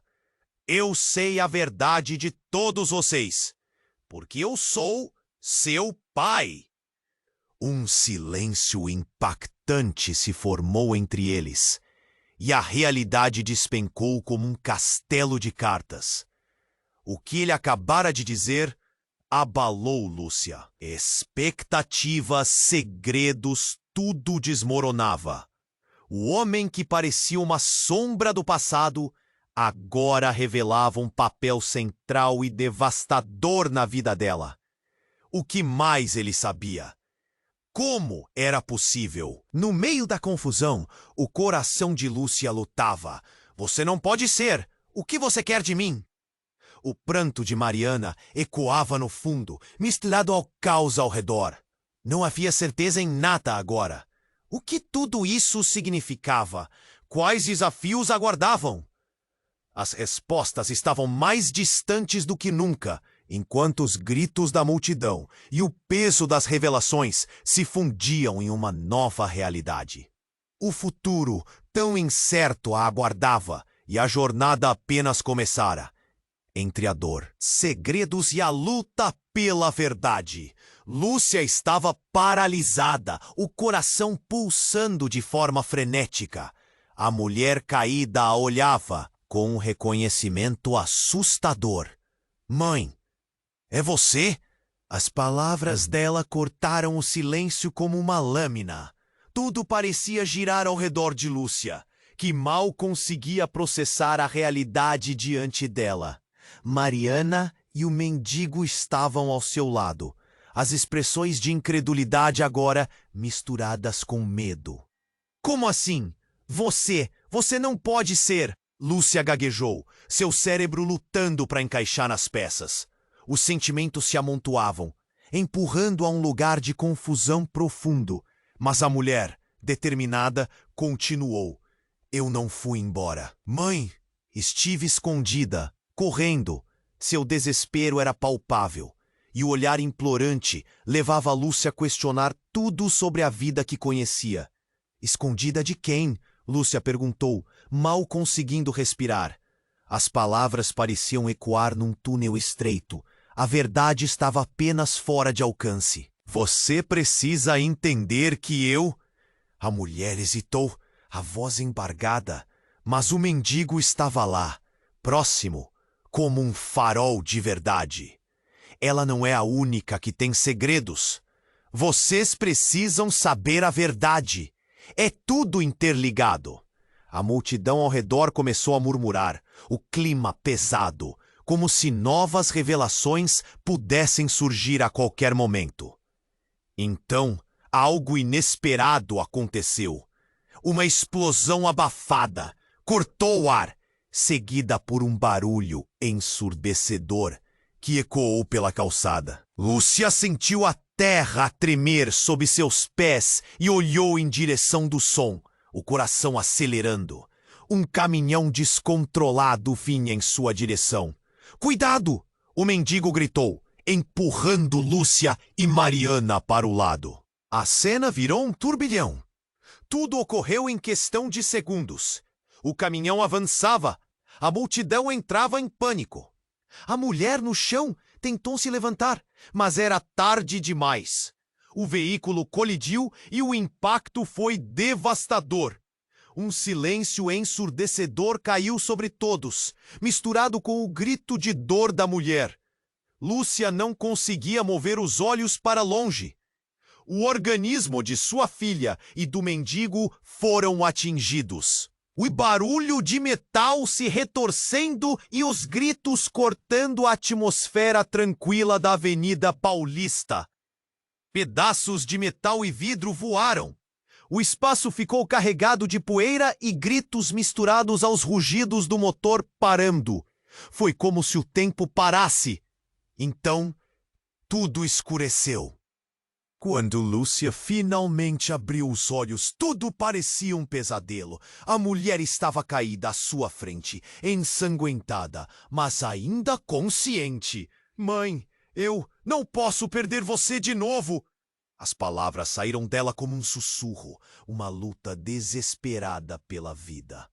Eu sei a verdade de todos vocês, porque eu sou seu pai. Um silêncio impactante se formou entre eles, e a realidade despencou como um castelo de cartas. O que ele acabara de dizer abalou Lúcia. Expectativas, segredos, tudo desmoronava. O homem que parecia uma sombra do passado agora revelava um papel central e devastador na vida dela. O que mais ele sabia? Como era possível? No meio da confusão, o coração de Lúcia lutava. Você não pode ser! O que você quer de mim? O pranto de Mariana ecoava no fundo, misturado ao caos ao redor. Não havia certeza em nada agora. O que tudo isso significava? Quais desafios aguardavam? As respostas estavam mais distantes do que nunca, enquanto os gritos da multidão e o peso das revelações se fundiam em uma nova realidade. O futuro, tão incerto, a aguardava, e a jornada apenas começara. Entre a dor, segredos e a luta pela verdade, Lúcia estava paralisada, o coração pulsando de forma frenética. A mulher caída a olhava com um reconhecimento assustador. Mãe, é você? As palavras dela cortaram o silêncio como uma lâmina. Tudo parecia girar ao redor de Lúcia, que mal conseguia processar a realidade diante dela. Mariana e o mendigo estavam ao seu lado, as expressões de incredulidade agora misturadas com medo. Como assim? Você não pode ser! Lúcia gaguejou, seu cérebro lutando para encaixar nas peças. Os sentimentos se amontoavam, empurrando a um lugar de confusão profundo. Mas a mulher, determinada, continuou. Eu não fui embora. Mãe, estive escondida, correndo. Seu desespero era palpável, e o olhar implorante levava Lúcia a questionar tudo sobre a vida que conhecia. Escondida de quem? Lúcia perguntou, mal conseguindo respirar. As palavras pareciam ecoar num túnel estreito. A verdade estava apenas fora de alcance. Você precisa entender que eu... A mulher hesitou, a voz embargada, mas o mendigo estava lá, próximo, como um farol de verdade. Ela não é a única que tem segredos. Vocês precisam saber a verdade. É tudo interligado. A multidão ao redor começou a murmurar, o clima pesado, como se novas revelações pudessem surgir a qualquer momento. Então, algo inesperado aconteceu. Uma explosão abafada cortou o ar, seguida por um barulho ensurdecedor que ecoou pela calçada. Lúcia sentiu a terra a tremer sob seus pés e olhou em direção do som, o coração acelerando. Um caminhão descontrolado vinha em sua direção. Cuidado! O mendigo gritou, empurrando Lúcia e Mariana para o lado. A cena virou um turbilhão. Tudo ocorreu em questão de segundos. O caminhão avançava. A multidão entrava em pânico. A mulher no chão tentou se levantar, mas era tarde demais. O veículo colidiu e o impacto foi devastador. Um silêncio ensurdecedor caiu sobre todos, misturado com o grito de dor da mulher. Lúcia não conseguia mover os olhos para longe. O organismo de sua filha e do mendigo foram atingidos. O barulho de metal se retorcendo e os gritos cortando a atmosfera tranquila da Avenida Paulista. Pedaços de metal e vidro voaram. O espaço ficou carregado de poeira e gritos misturados aos rugidos do motor parando. Foi como se o tempo parasse. Então, tudo escureceu. Quando Lúcia finalmente abriu os olhos, tudo parecia um pesadelo. A mulher estava caída à sua frente, ensanguentada, mas ainda consciente. Mãe, eu não posso perder você de novo. As palavras saíram dela como um sussurro, uma luta desesperada pela vida.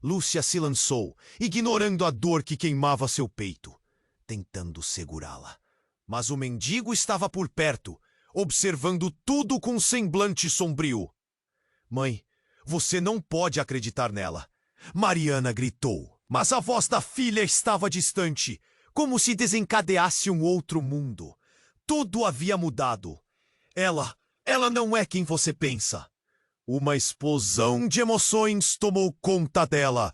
Lúcia se lançou, ignorando a dor que queimava seu peito, tentando segurá-la. Mas o mendigo estava por perto, observando tudo com um semblante sombrio. Mãe, você não pode acreditar nela. Mariana gritou, mas a voz da filha estava distante, como se desencadeasse um outro mundo. Tudo havia mudado. Ela Ela não é quem você pensa. Uma explosão de emoções tomou conta dela.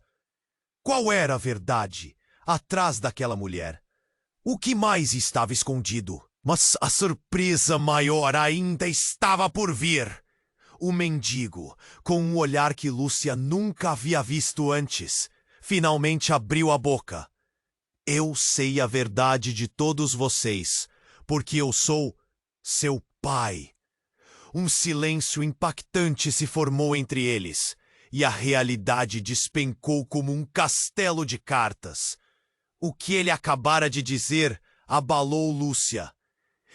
Qual era a verdade atrás daquela mulher? O que mais estava escondido? Mas a surpresa maior ainda estava por vir. O mendigo, com um olhar que Lúcia nunca havia visto antes, finalmente abriu a boca. Eu sei a verdade de todos vocês, porque eu sou seu pai. Um silêncio impactante se formou entre eles, e a realidade despencou como um castelo de cartas. O que ele acabara de dizer abalou Lúcia.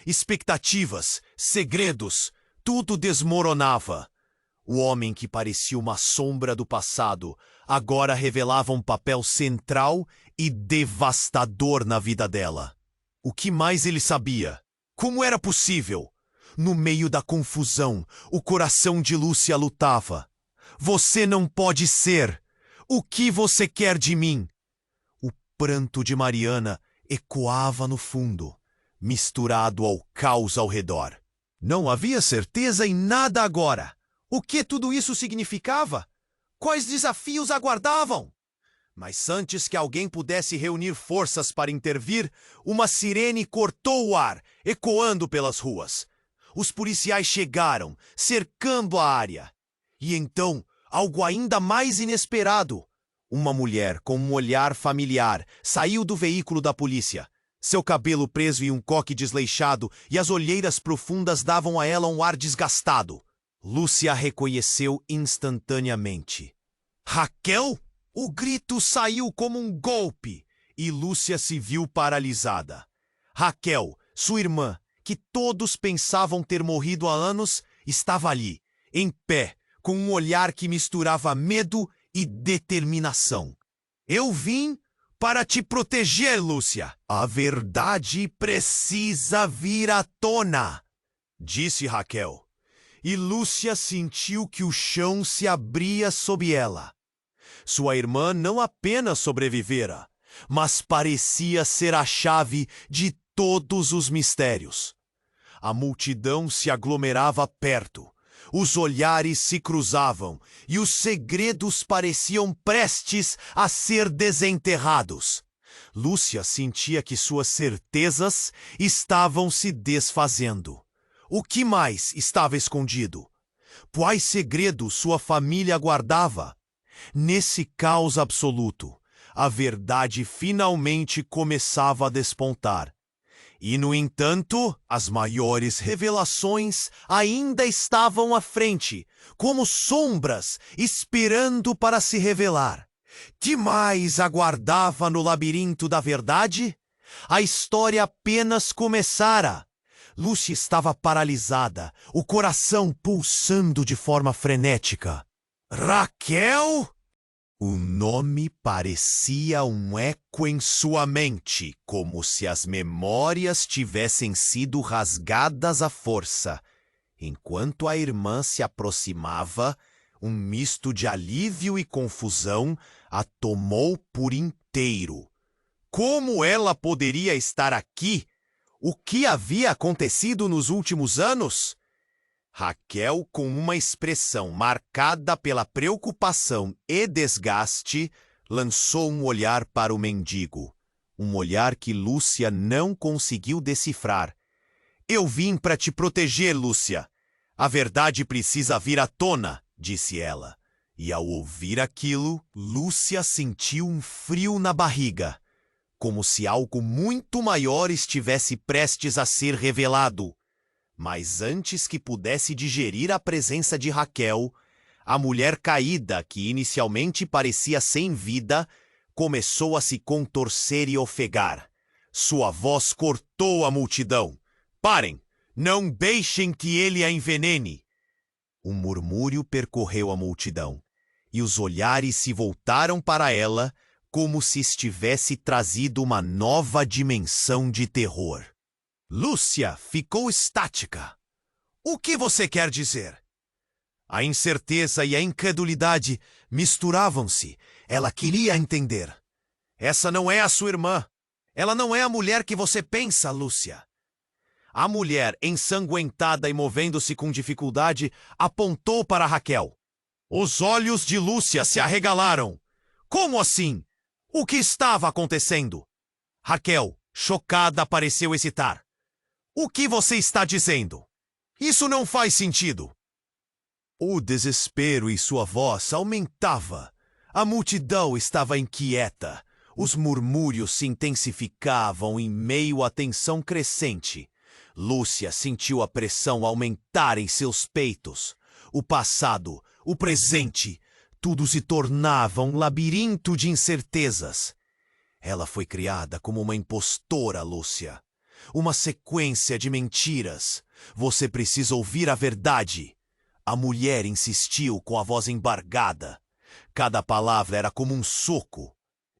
Expectativas, segredos, tudo desmoronava. O homem que parecia uma sombra do passado agora revelava um papel central e devastador na vida dela. O que mais ele sabia? Como era possível? No meio da confusão, o coração de Lúcia lutava. Você não pode ser. O que você quer de mim? O pranto de Mariana ecoava no fundo, misturado ao caos ao redor. Não havia certeza em nada agora. O que tudo isso significava? Quais desafios aguardavam? Mas antes que alguém pudesse reunir forças para intervir, uma sirene cortou o ar, ecoando pelas ruas. Os policiais chegaram, cercando a área. E então, algo ainda mais inesperado. Uma mulher com um olhar familiar saiu do veículo da polícia. Seu cabelo preso em um coque desleixado e as olheiras profundas davam a ela um ar desgastado. Lúcia a reconheceu instantaneamente. Raquel? O grito saiu como um golpe e Lúcia se viu paralisada. Raquel, sua irmã, que todos pensavam ter morrido há anos, estava ali, em pé, com um olhar que misturava medo e determinação. Eu vim para te proteger, Lúcia. A verdade precisa vir à tona, disse Raquel. E Lúcia sentiu que o chão se abria sob ela. Sua irmã não apenas sobrevivera, mas parecia ser a chave de todos os mistérios. A multidão se aglomerava perto, os olhares se cruzavam e os segredos pareciam prestes a ser desenterrados. Lúcia sentia que suas certezas estavam se desfazendo. O que mais estava escondido? Quais segredos sua família guardava? Nesse caos absoluto, a verdade finalmente começava a despontar. E, no entanto, as maiores revelações ainda estavam à frente, como sombras esperando para se revelar. Que mais aguardava no labirinto da verdade? A história apenas começara. Lúcia estava paralisada, o coração pulsando de forma frenética. Raquel? O nome parecia um eco em sua mente, como se as memórias tivessem sido rasgadas à força. Enquanto a irmã se aproximava, um misto de alívio e confusão a tomou por inteiro. Como ela poderia estar aqui? O que havia acontecido nos últimos anos? Raquel, com uma expressão marcada pela preocupação e desgaste, lançou um olhar para o mendigo. Um olhar que Lúcia não conseguiu decifrar. Eu vim para te proteger, Lúcia. A verdade precisa vir à tona, disse ela. E ao ouvir aquilo, Lúcia sentiu um frio na barriga, como se algo muito maior estivesse prestes a ser revelado. Mas antes que pudesse digerir a presença de Raquel, a mulher caída, que inicialmente parecia sem vida, começou a se contorcer e ofegar. Sua voz cortou a multidão. Parem! Não deixem que ele a envenene! Um murmúrio percorreu a multidão, e os olhares se voltaram para ela como se estivesse trazido uma nova dimensão de terror. Lúcia ficou estática. O que você quer dizer? A incerteza e a incredulidade misturavam-se. Ela queria entender. Essa não é a sua irmã. Ela não é a mulher que você pensa, Lúcia. A mulher, ensanguentada e movendo-se com dificuldade, apontou para Raquel. Os olhos de Lúcia se arregalaram. Como assim? O que estava acontecendo? Raquel, chocada, pareceu hesitar. O que você está dizendo? Isso não faz sentido. O desespero em sua voz aumentava. A multidão estava inquieta. Os murmúrios se intensificavam em meio à tensão crescente. Lúcia sentiu a pressão aumentar em seus peitos. O passado, o presente, tudo se tornava um labirinto de incertezas. Ela foi criada como uma impostora, Lúcia. Uma sequência de mentiras. Você precisa ouvir a verdade. A mulher insistiu com a voz embargada. Cada palavra era como um soco.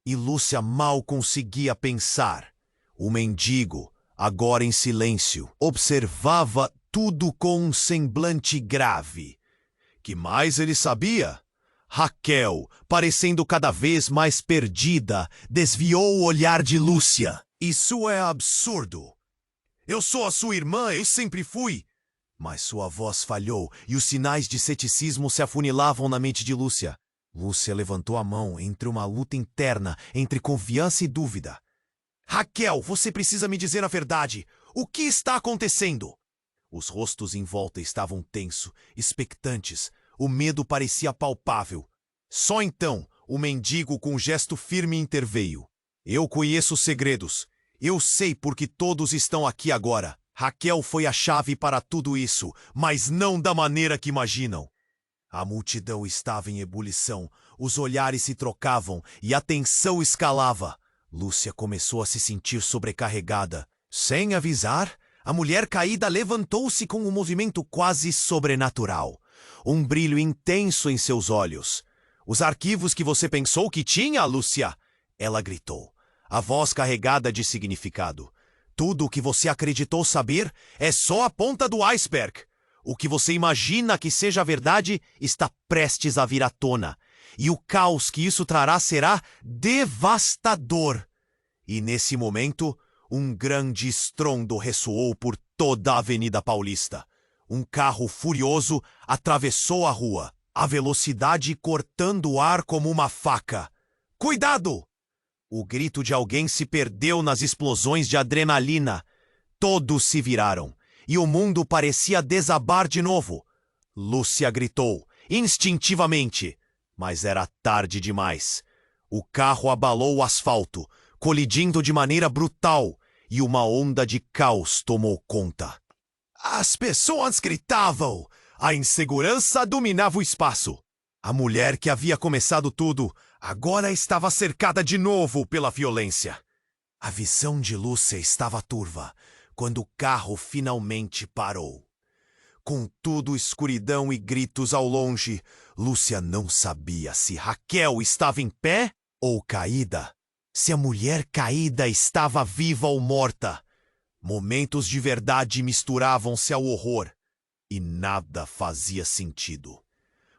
E Lúcia mal conseguia pensar. O mendigo, agora em silêncio, observava tudo com um semblante grave. Que mais ele sabia? Raquel, parecendo cada vez mais perdida, desviou o olhar de Lúcia. Isso é absurdo. Eu sou a sua irmã e sempre fui. Mas sua voz falhou e os sinais de ceticismo se afunilavam na mente de Lúcia. Lúcia levantou a mão entre uma luta interna entre confiança e dúvida. Raquel, você precisa me dizer a verdade. O que está acontecendo? Os rostos em volta estavam tensos, expectantes. O medo parecia palpável. Só então, o mendigo com um gesto firme interveio. Eu conheço os segredos. Eu sei porque todos estão aqui agora. Raquel foi a chave para tudo isso, mas não da maneira que imaginam. A multidão estava em ebulição, os olhares se trocavam e a tensão escalava. Lúcia começou a se sentir sobrecarregada. Sem avisar, a mulher caída levantou-se com um movimento quase sobrenatural. Um brilho intenso em seus olhos. Os arquivos que você pensou que tinha, Lúcia? Ela gritou, a voz carregada de significado. Tudo o que você acreditou saber é só a ponta do iceberg. O que você imagina que seja verdade está prestes a vir à tona. E o caos que isso trará será devastador. E nesse momento, um grande estrondo ressoou por toda a Avenida Paulista. Um carro furioso atravessou a rua, a velocidade cortando o ar como uma faca. Cuidado! O grito de alguém se perdeu nas explosões de adrenalina. Todos se viraram, e o mundo parecia desabar de novo. Lúcia gritou, instintivamente, mas era tarde demais. O carro abalou o asfalto, colidindo de maneira brutal, e uma onda de caos tomou conta. As pessoas gritavam. A insegurança dominava o espaço. A mulher que havia começado tudo agora estava cercada de novo pela violência. A visão de Lúcia estava turva quando o carro finalmente parou. Com tudo escuridão e gritos ao longe, Lúcia não sabia se Raquel estava em pé ou caída. Se a mulher caída estava viva ou morta. Momentos de verdade misturavam-se ao horror, e nada fazia sentido.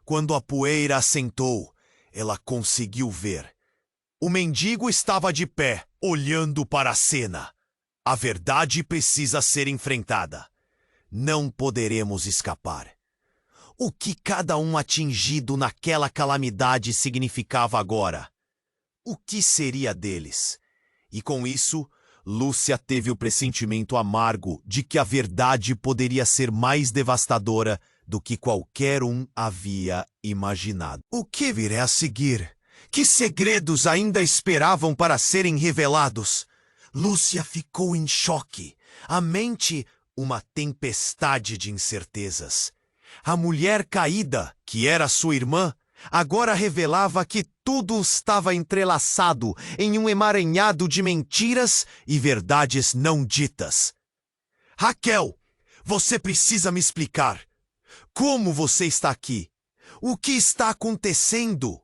Quando a poeira assentou, ela conseguiu ver. O mendigo estava de pé, olhando para a cena. A verdade precisa ser enfrentada. Não poderemos escapar. O que cada um atingido naquela calamidade significava agora? O que seria deles? E com isso, Lúcia teve o pressentimento amargo de que a verdade poderia ser mais devastadora do que qualquer um havia imaginado. O que viria a seguir? Que segredos ainda esperavam para serem revelados? Lúcia ficou em choque. A mente, uma tempestade de incertezas. A mulher caída, que era sua irmã, agora revelava que tudo estava entrelaçado em um emaranhado de mentiras e verdades não ditas. Raquel, você precisa me explicar. Como você está aqui? O que está acontecendo?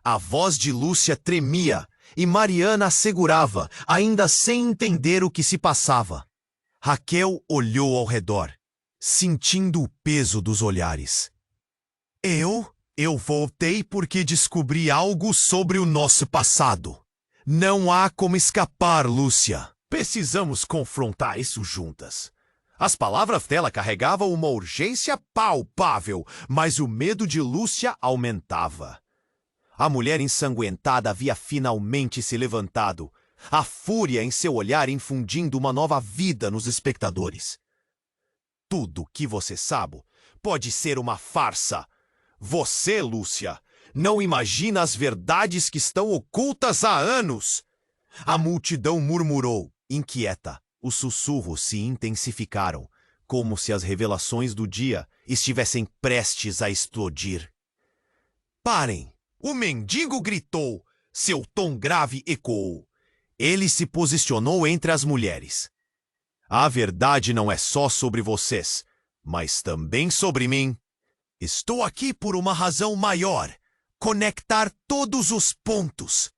A voz de Lúcia tremia e Mariana assegurava, ainda sem entender o que se passava. Raquel olhou ao redor, sentindo o peso dos olhares. Eu voltei porque descobri algo sobre o nosso passado. Não há como escapar, Lúcia. Precisamos confrontar isso juntas. As palavras dela carregavam uma urgência palpável, mas o medo de Lúcia aumentava. A mulher ensanguentada havia finalmente se levantado, a fúria em seu olhar infundindo uma nova vida nos espectadores. Tudo que você sabe pode ser uma farsa. Você, Lúcia, não imagina as verdades que estão ocultas há anos. A multidão murmurou, inquieta. Os sussurros se intensificaram, como se as revelações do dia estivessem prestes a explodir. Parem! O mendigo gritou. Seu tom grave ecoou. Ele se posicionou entre as mulheres. A verdade não é só sobre vocês, mas também sobre mim. Estou aqui por uma razão maior: conectar todos os pontos.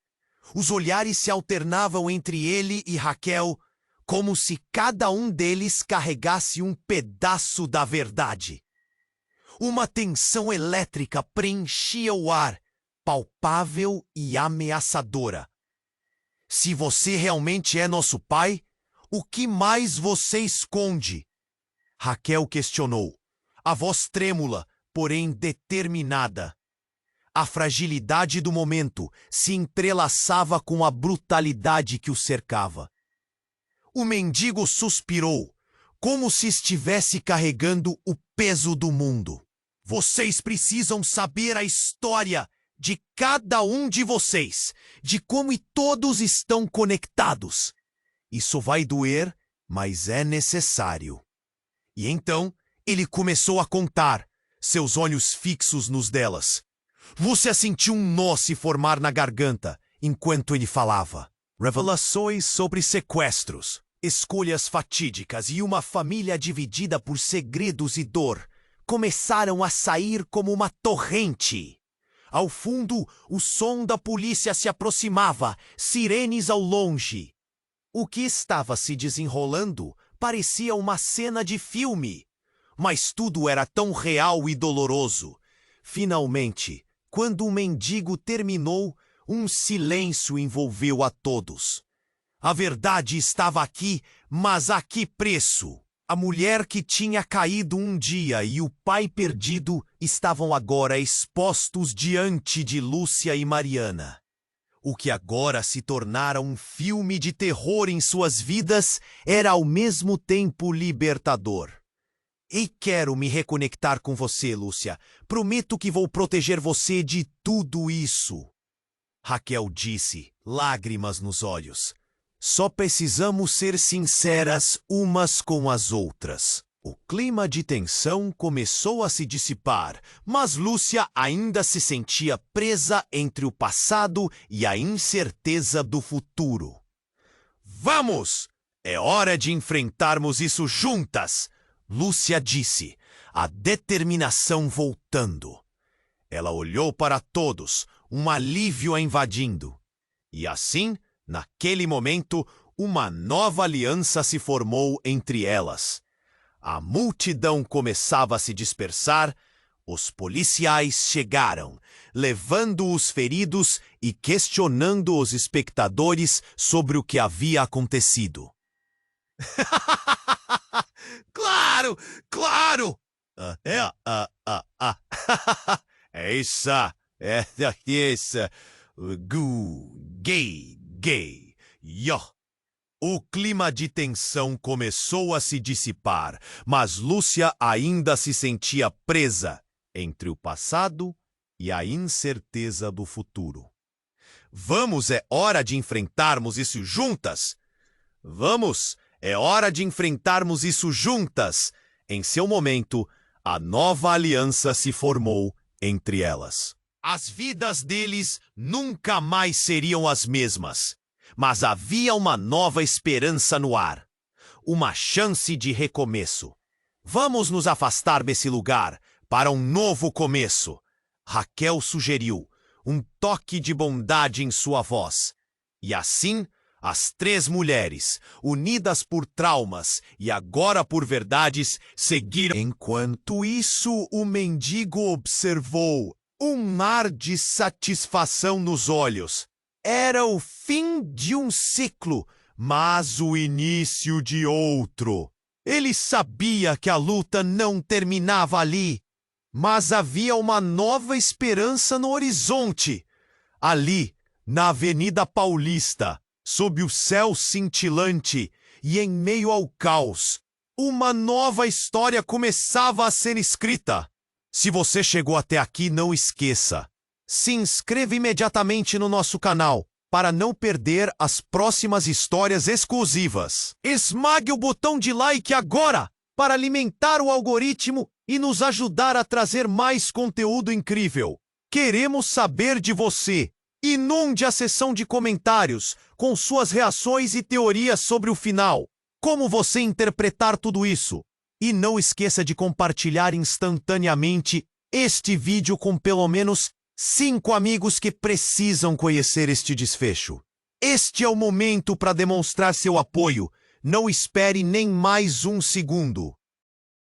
Os olhares se alternavam entre ele e Raquel, como se cada um deles carregasse um pedaço da verdade. Uma tensão elétrica preenchia o ar, palpável e ameaçadora. Se você realmente é nosso pai, o que mais você esconde? Raquel questionou, a voz trêmula, porém determinada. A fragilidade do momento se entrelaçava com a brutalidade que o cercava. O mendigo suspirou, como se estivesse carregando o peso do mundo. Vocês precisam saber a história de cada um de vocês, de como todos estão conectados. Isso vai doer, mas é necessário. E então, ele começou a contar, seus olhos fixos nos delas. Lúcia sentiu um nó se formar na garganta, enquanto ele falava. Revelações sobre sequestros, escolhas fatídicas e uma família dividida por segredos e dor começaram a sair como uma torrente. Ao fundo, o som da polícia se aproximava, sirenes ao longe. O que estava se desenrolando parecia uma cena de filme, mas tudo era tão real e doloroso. Finalmente, quando o mendigo terminou, um silêncio envolveu a todos. A verdade estava aqui, mas a que preço? A mulher que tinha caído um dia e o pai perdido estavam agora expostos diante de Lúcia e Mariana. O que agora se tornara um filme de terror em suas vidas era ao mesmo tempo libertador. E quero me reconectar com você, Lúcia. Prometo que vou proteger você de tudo isso. Raquel disse, lágrimas nos olhos. Só precisamos ser sinceras umas com as outras. O clima de tensão começou a se dissipar, mas Lúcia ainda se sentia presa entre o passado e a incerteza do futuro. Vamos! É hora de enfrentarmos isso juntas! Lúcia disse, a determinação voltando. Ela olhou para todos, um alívio a invadindo. E assim, naquele momento, uma nova aliança se formou entre elas. A multidão começava a se dispersar, os policiais chegaram, levando os feridos e questionando os espectadores sobre o que havia acontecido. Claro, claro! É essa, gay, yo. O clima de tensão começou a se dissipar, mas Lúcia ainda se sentia presa entre o passado e a incerteza do futuro. Vamos, é hora de enfrentarmos isso juntas! Vamos, é hora de enfrentarmos isso juntas! Em seu momento, a nova aliança se formou entre elas. As vidas deles nunca mais seriam as mesmas. Mas havia uma nova esperança no ar. Uma chance de recomeço. Vamos nos afastar desse lugar para um novo começo. Raquel sugeriu, um toque de bondade em sua voz. E assim, as três mulheres, unidas por traumas e agora por verdades, seguiram. Enquanto isso, o mendigo observou, um ar de satisfação nos olhos. Era o fim de um ciclo, mas o início de outro. Ele sabia que a luta não terminava ali, mas havia uma nova esperança no horizonte. Ali, na Avenida Paulista, sob o céu cintilante e em meio ao caos, uma nova história começava a ser escrita. Se você chegou até aqui, não esqueça. Se inscreva imediatamente no nosso canal para não perder as próximas histórias exclusivas. Esmague o botão de like agora para alimentar o algoritmo e nos ajudar a trazer mais conteúdo incrível. Queremos saber de você. Inunde a seção de comentários com suas reações e teorias sobre o final. Como você interpretar tudo isso? E não esqueça de compartilhar instantaneamente este vídeo com pelo menos 5 amigos que precisam conhecer este desfecho. Este é o momento para demonstrar seu apoio. Não espere nem mais um segundo.